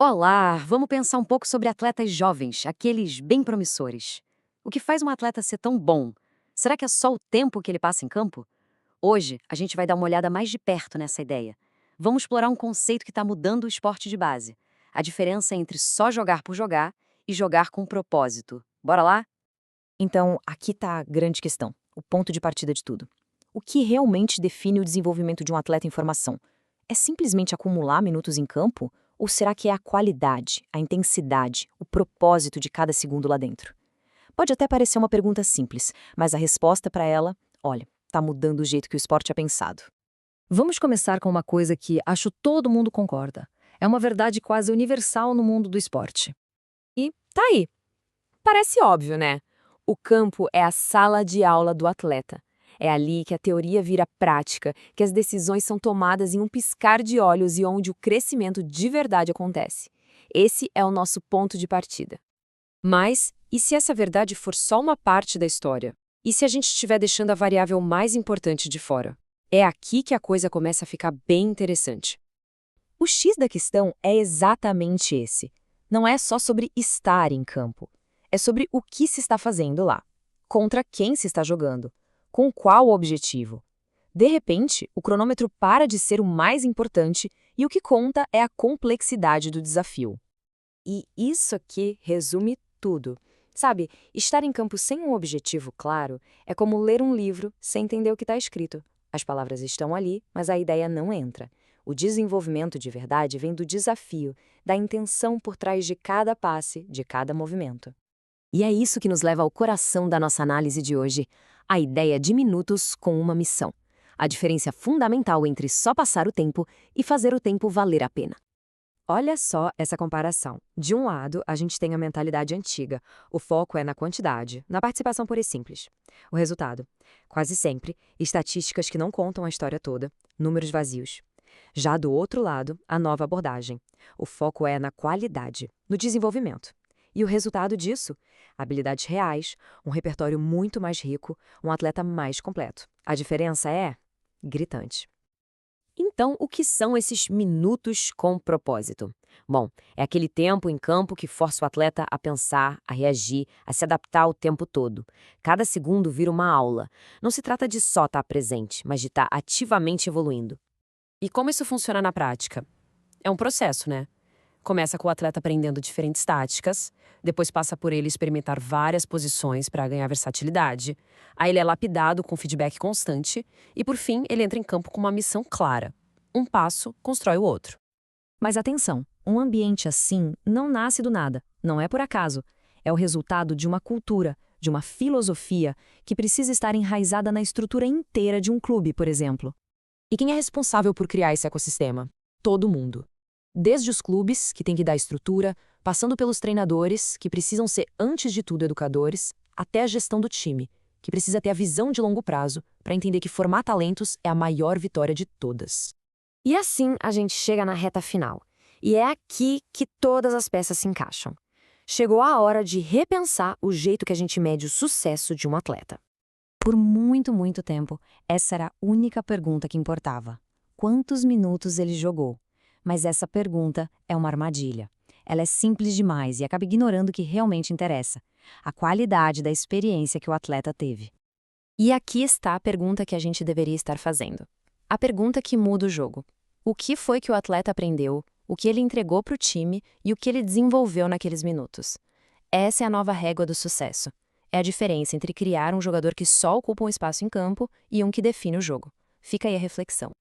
Olá, vamos pensar um pouco sobre atletas jovens, aqueles bem promissores. O que faz um atleta ser tão bom? Será que é só o tempo que ele passa em campo? Hoje, a gente vai dar uma olhada mais de perto nessa ideia. Vamos explorar um conceito que está mudando o esporte de base. A diferença entre só jogar por jogar e jogar com propósito. Bora lá? Então, aqui está a grande questão, o ponto de partida de tudo. O que realmente define o desenvolvimento de um atleta em formação? É simplesmente acumular minutos em campo? Ou será que é a qualidade, a intensidade, o propósito de cada segundo lá dentro? Pode até parecer uma pergunta simples, mas a resposta para ela, olha, está mudando o jeito que o esporte é pensado. Vamos começar com uma coisa que acho todo mundo concorda. É uma verdade quase universal no mundo do esporte. E tá aí. Parece óbvio, né? O campo é a sala de aula do atleta. É ali que a teoria vira prática, que as decisões são tomadas em um piscar de olhos e onde o crescimento de verdade acontece. Esse é o nosso ponto de partida. Mas, e se essa verdade for só uma parte da história? E se a gente estiver deixando a variável mais importante de fora? É aqui que a coisa começa a ficar bem interessante. O X da questão é exatamente esse. Não é só sobre estar em campo. É sobre o que se está fazendo lá. Contra quem se está jogando. Com qual objetivo. De repente, o cronômetro para de ser o mais importante e o que conta é a complexidade do desafio. E isso aqui resume tudo. Sabe, estar em campo sem um objetivo claro é como ler um livro sem entender o que está escrito. As palavras estão ali, mas a ideia não entra. O desenvolvimento de verdade vem do desafio, da intenção por trás de cada passe, de cada movimento. E é isso que nos leva ao coração da nossa análise de hoje, a ideia de minutos com uma missão. A diferença fundamental entre só passar o tempo e fazer o tempo valer a pena. Olha só essa comparação. De um lado, a gente tem a mentalidade antiga. O foco é na quantidade, na participação pura e simples. O resultado? Quase sempre, estatísticas que não contam a história toda, números vazios. Já do outro lado, a nova abordagem. O foco é na qualidade, no desenvolvimento. E o resultado disso? Habilidades reais, um repertório muito mais rico, um atleta mais completo. A diferença é gritante. Então, o que são esses minutos com propósito? Bom, é aquele tempo em campo que força o atleta a pensar, a reagir, a se adaptar o tempo todo. Cada segundo vira uma aula. Não se trata de só estar presente, mas de estar ativamente evoluindo. E como isso funciona na prática? É um processo, né? Começa com o atleta aprendendo diferentes táticas, depois passa por ele experimentar várias posições para ganhar versatilidade, aí ele é lapidado com feedback constante e, por fim, ele entra em campo com uma missão clara. Um passo constrói o outro. Mas atenção, um ambiente assim não nasce do nada, não é por acaso. É o resultado de uma cultura, de uma filosofia que precisa estar enraizada na estrutura inteira de um clube, por exemplo. E quem é responsável por criar esse ecossistema? Todo mundo. Desde os clubes, que têm que dar estrutura, passando pelos treinadores, que precisam ser, antes de tudo, educadores, até a gestão do time, que precisa ter a visão de longo prazo para entender que formar talentos é a maior vitória de todas. E assim a gente chega na reta final. E é aqui que todas as peças se encaixam. Chegou a hora de repensar o jeito que a gente mede o sucesso de um atleta. Por muito, muito tempo, essa era a única pergunta que importava. Quantos minutos ele jogou? Mas essa pergunta é uma armadilha. Ela é simples demais e acaba ignorando o que realmente interessa: a qualidade da experiência que o atleta teve. E aqui está a pergunta que a gente deveria estar fazendo. A pergunta que muda o jogo. O que foi que o atleta aprendeu, o que ele entregou para o time e o que ele desenvolveu naqueles minutos? Essa é a nova régua do sucesso. É a diferença entre criar um jogador que só ocupa um espaço em campo e um que define o jogo. Fica aí a reflexão.